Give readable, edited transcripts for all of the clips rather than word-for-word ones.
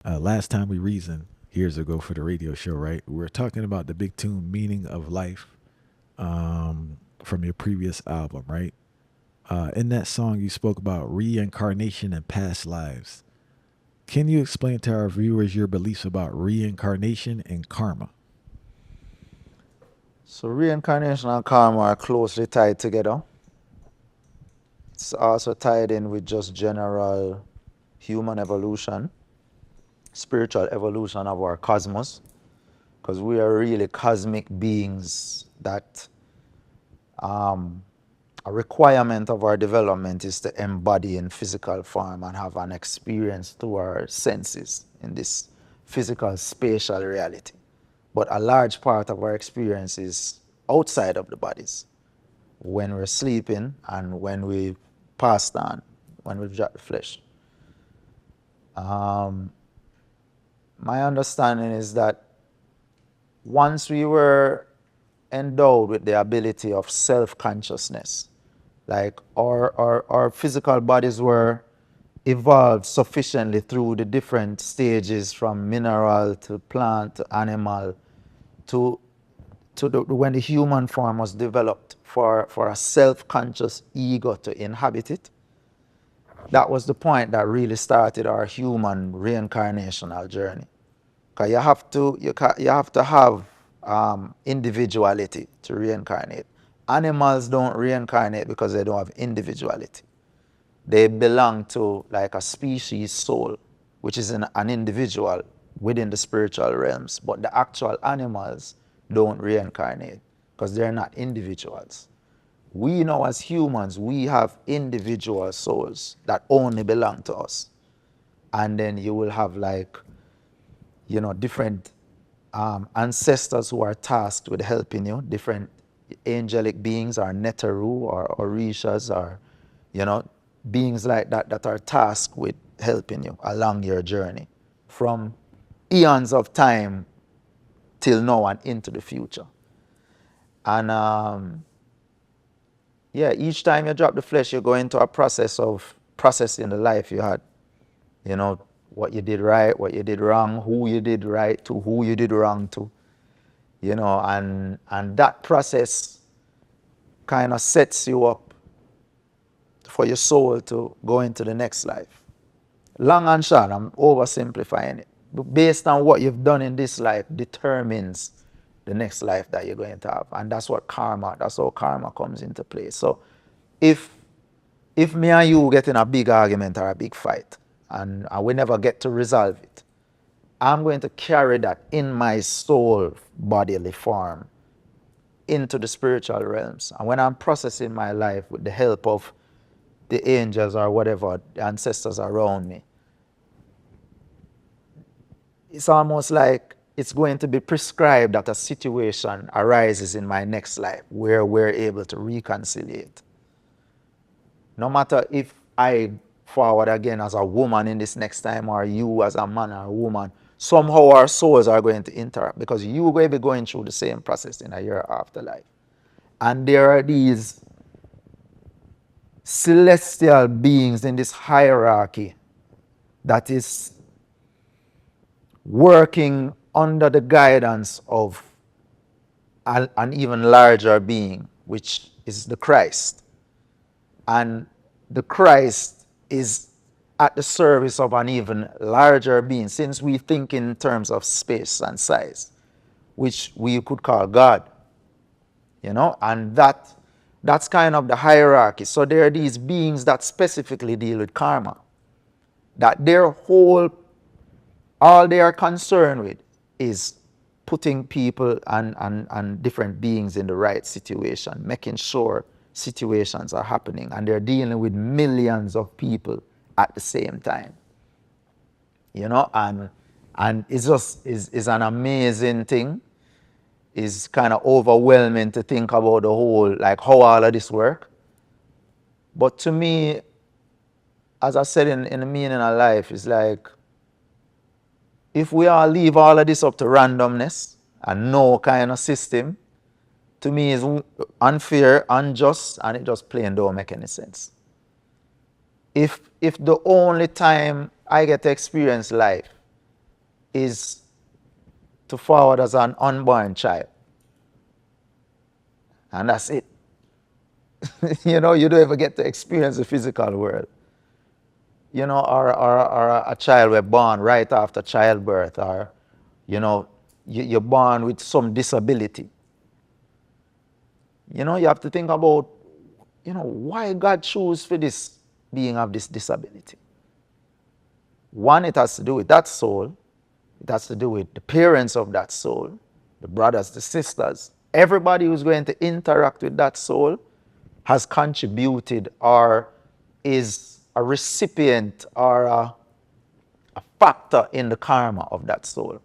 Last time we reasoned years ago for the radio show, right? We were talking about the big tune "Meaning of Life" from your previous album, right? In that song, you spoke about reincarnation and past lives. Can you explain to our viewers your beliefs about reincarnation and karma? So reincarnation and karma are closely tied together. It's also tied in with just general human evolution, spiritual evolution of our cosmos, because we are really cosmic beings that a requirement of our development is to embody in physical form and have an experience through our senses in this physical spatial reality. But a large part of our experience is outside of the bodies when we're sleeping and when we passed on, when we've dropped the flesh. Um, my understanding is that once we were endowed with the ability of self-consciousness, like our physical bodies were evolved sufficiently through the different stages from mineral to plant to animal to when the human form was developed for a self-conscious ego to inhabit it. That was the point that really started our human reincarnational journey. Because you have to have individuality to reincarnate. Animals don't reincarnate because they don't have individuality. They belong to like a species soul, which is an individual within the spiritual realms. But the actual animals don't reincarnate because they're not individuals. We know as humans, we have individual souls that only belong to us. And then you will have like, different ancestors who are tasked with helping you, different angelic beings or Neteru or Orishas or, you know, beings like that that are tasked with helping you along your journey from eons of time till now and into the future. And yeah, each time you drop the flesh, you go into a process of processing the life you had. You know, what you did right, what you did wrong, who you did right to, who you did wrong to. And that process kind of sets you up for your soul to go into the next life. Long and short, I'm oversimplifying it. But based on what you've done in this life determines the next life that you're going to have. And that's how karma comes into play. So if if me and you get in a big argument or a big fight and we never get to resolve it, I'm going to carry that in my soul bodily form into the spiritual realms. And when I'm processing my life with the help of the angels or whatever, the ancestors around me, it's almost like it's going to be prescribed that a situation arises in my next life where we're able to reconciliate. No matter if I forward again as a woman in this next time or you as a man or a woman, somehow our souls are going to interact because you will be going through the same process in a year afterlife. And there are these celestial beings in this hierarchy that is working under the guidance of an even larger being, which is the Christ. And the Christ is at the service of an even larger being, since we think in terms of space and size, which we could call God, and that's kind of the hierarchy. So there are these beings that specifically deal with karma, that all they are concerned with is putting people and different beings in the right situation, making sure situations are happening, and they're dealing with millions of people at the same time. And it's just is an amazing thing. It's kind of overwhelming to think about the whole, like how all of this work. But to me, as I said in the meaning of life, it's like if we all leave all of this up to randomness and no kind of system, to me is unfair, unjust, and it just plain don't make any sense. If the only time I get to experience life is to forward as an unborn child. And that's it. You know, you don't ever get to experience the physical world. You know, or a child were born right after childbirth, or, you know, you're born with some disability. You know, you have to think about, you know, why God chose for this being of this disability. One, it has to do with that soul. It has to do with the parents of that soul, the brothers, the sisters. Everybody who's going to interact with that soul has contributed or is a recipient or a factor in the karma of that soul,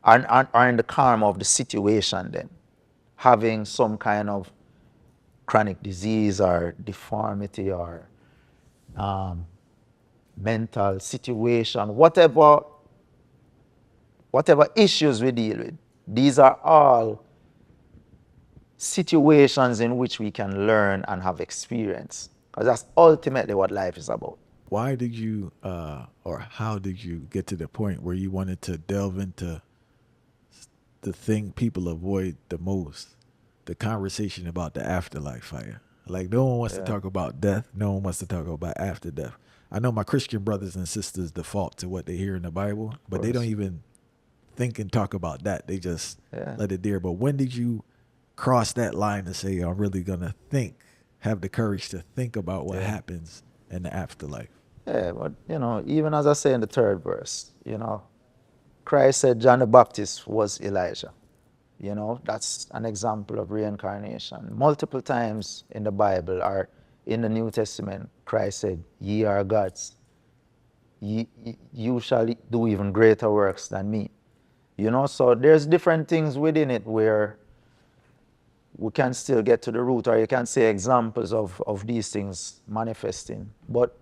or in the karma of the situation then. Having some kind of chronic disease or deformity or mental situation, whatever issues we deal with, these are all situations in which we can learn and have experience. Because that's ultimately what life is about. Why did you, or how did you get to the point where you wanted to delve into the thing people avoid the most, the conversation about the afterlife, fire? Like, no one wants to talk about death. No one wants to talk about after death. I know my Christian brothers and sisters default to what they hear in the Bible, but they don't even think and talk about that. They just let it there. But when did you cross that line to say, I'm really going to think, have the courage to think about what happens in the afterlife? Yeah, but, you know, even as I say in the third verse, you know, Christ said John the Baptist was Elijah. You know, that's an example of reincarnation. Multiple times in the Bible or in the New Testament, Christ said, ye are gods. You shall do even greater works than me. You know, so there's different things within it where we can still get to the root, or you can say examples of these things manifesting. But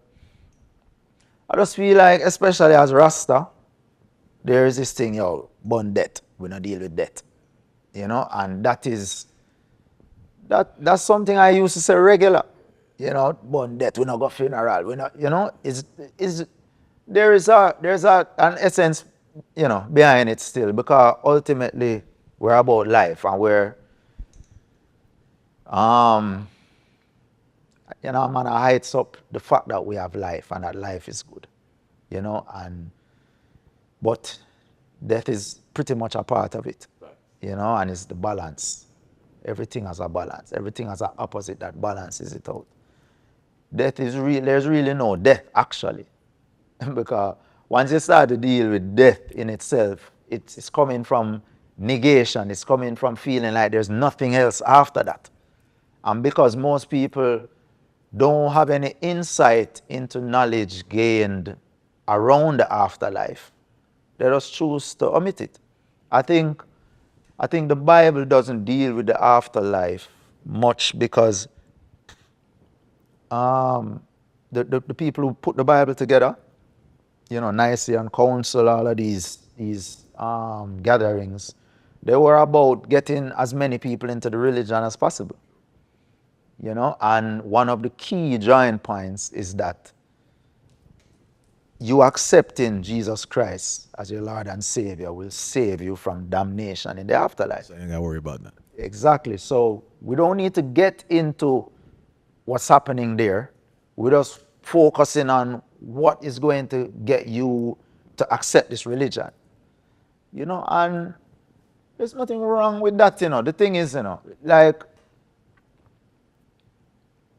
I just feel like, especially as Rasta, there is this thing, yo, burn death. We don't deal with death. You know, and that's something I used to say regular. You know, burn death, we not go funeral. We not, you know, there's an essence, you know, behind it still, because ultimately we're about life, and we're you know, man, I hides up the fact that we have life and that life is good. You know, but death is pretty much a part of it. You know, and it's the balance. Everything has a balance. Everything has an opposite that balances it out. Death is real. There's really no death, actually. Because once you start to deal with death in itself, it's coming from negation. It's coming from feeling like there's nothing else after that. And because most people don't have any insight into knowledge gained around the afterlife, they just choose to omit it. I think the Bible doesn't deal with the afterlife much because the people who put the Bible together, you know, Nicene Council, all of these gatherings, they were about getting as many people into the religion as possible. You know, and one of the key joint points is that you accepting Jesus Christ as your Lord and Savior will save you from damnation in the afterlife. So you ain't got to worry about that. Exactly. So we don't need to get into what's happening there. We're just focusing on what is going to get you to accept this religion. You know, and there's nothing wrong with that, you know. The thing is, you know, like,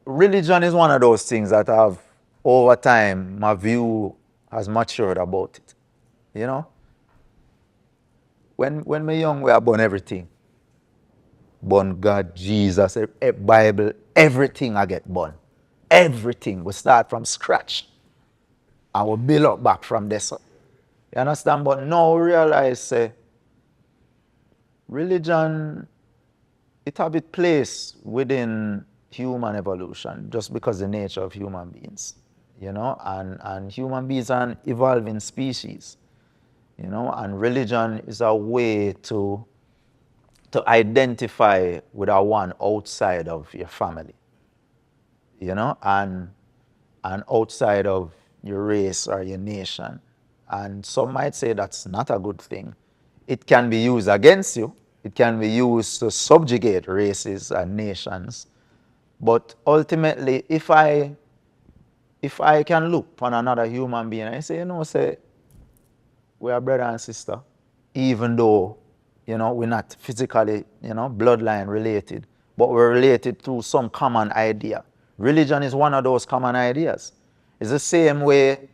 religion is one of those things that have, over time, my view has matured about it. You know? When we're young, we are born everything. Born God, Jesus, Bible, everything I get born. Everything. We start from scratch. And we build up back from there. So, you understand? But now we realize, religion, it have its place within human evolution just because the nature of human beings, you know, and human beings are an evolving species, you know, and religion is a way to identify with a one outside of your family, you know, and outside of your race or your nation. And some might say that's not a good thing. It can be used against you. It can be used to subjugate races and nations. But ultimately, if I can look upon another human being and say, say, we are brother and sister, even though, we're not physically, bloodline related, but we're related through some common idea. Religion is one of those common ideas. It's the same way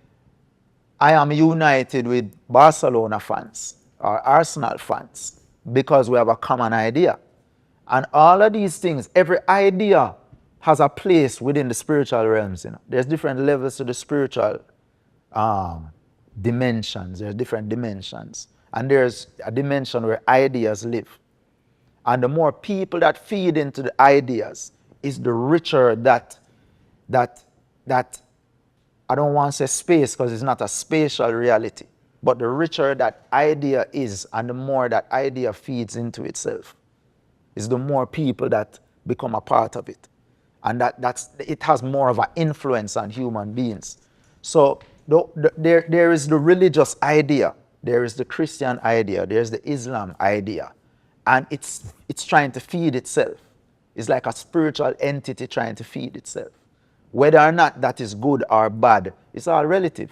I am united with Barcelona fans or Arsenal fans because we have a common idea. And all of these things, every idea has a place within the spiritual realms. There's different levels to the spiritual dimensions. There's different dimensions. And there's a dimension where ideas live. And the more people that feed into the ideas is the richer that I don't want to say space because it's not a spatial reality. But the richer that idea is and the more that idea feeds into itself is the more people that become a part of it. And it has more of an influence on human beings. So there is the religious idea, there is the Christian idea, there's the Islam idea. And it's trying to feed itself. It's like a spiritual entity trying to feed itself. Whether or not that is good or bad, it's all relative.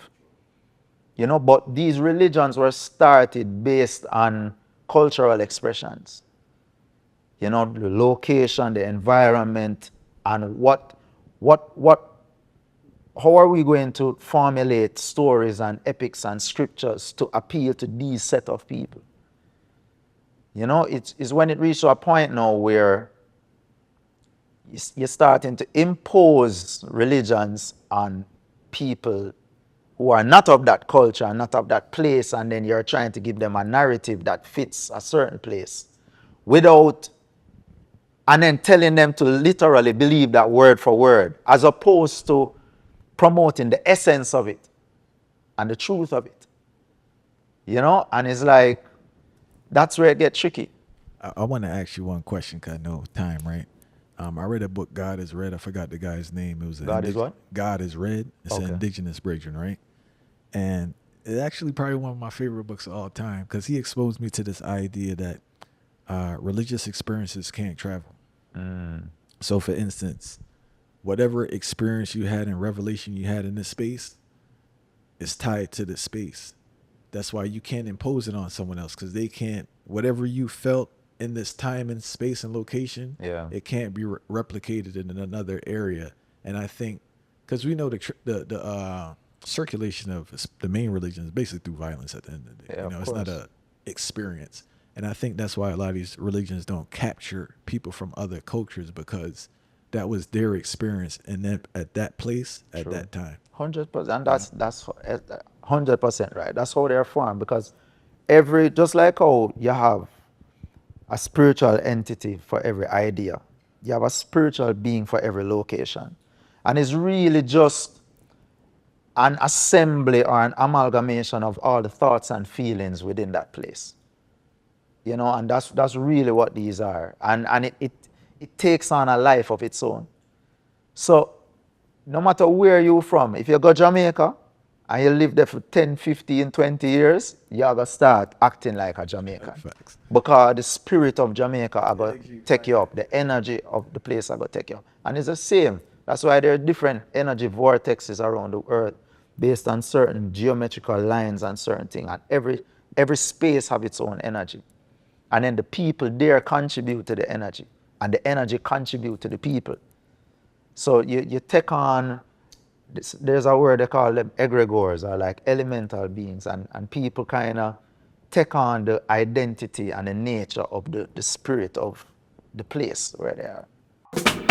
But these religions were started based on cultural expressions. The location, the environment, and how are we going to formulate stories and epics and scriptures to appeal to these set of people? It's when it reaches a point now where you're starting to impose religions on people who are not of that culture, not of that place, and then you're trying to give them a narrative that fits a certain place and then telling them to literally believe that word for word, as opposed to promoting the essence of it and the truth of it. And it's like, that's where it gets tricky. I want to ask you one question because I know time, right? I read a book, God is Red. I forgot the guy's name. It was God is what? God is Red. It's an Okay. indigenous brethren, right? And it's actually probably one of my favorite books of all time because he exposed me to this idea that religious experiences can't travel. So, for instance, whatever experience you had in revelation you had in this space is tied to this space. That's why you can't impose it on someone else because they can't, whatever you felt in this time and space and location, Yeah. it can't be replicated in another area. And I think, because we know the circulation of the main religion is basically through violence at the end of the day. Yeah, of It's not course. a experience. And I think that's why a lot of these religions don't capture people from other cultures because that was their experience and then at that place at True. that time. 100%. That's 100% right. That's how they're formed because just like how you have a spiritual entity for every idea, you have a spiritual being for every location. And it's really just an assembly or an amalgamation of all the thoughts and feelings within that place. And that's really what these are. And it takes on a life of its own. So no matter where you're from, if you go Jamaica and you live there for 10, 15, 20 years, you're going to start acting like a Jamaican. Facts. Because the spirit of Jamaica are going to take you up. The energy of the place are going to take you up. And it's the same. That's why there are different energy vortexes around the earth based on certain geometrical lines and certain things. And every space have its own energy. And then the people there contribute to the energy. And the energy contribute to the people. So you take on, there's a word they call them egregores, or like elemental beings. And people kind of take on the identity and the nature of the spirit of the place where they are.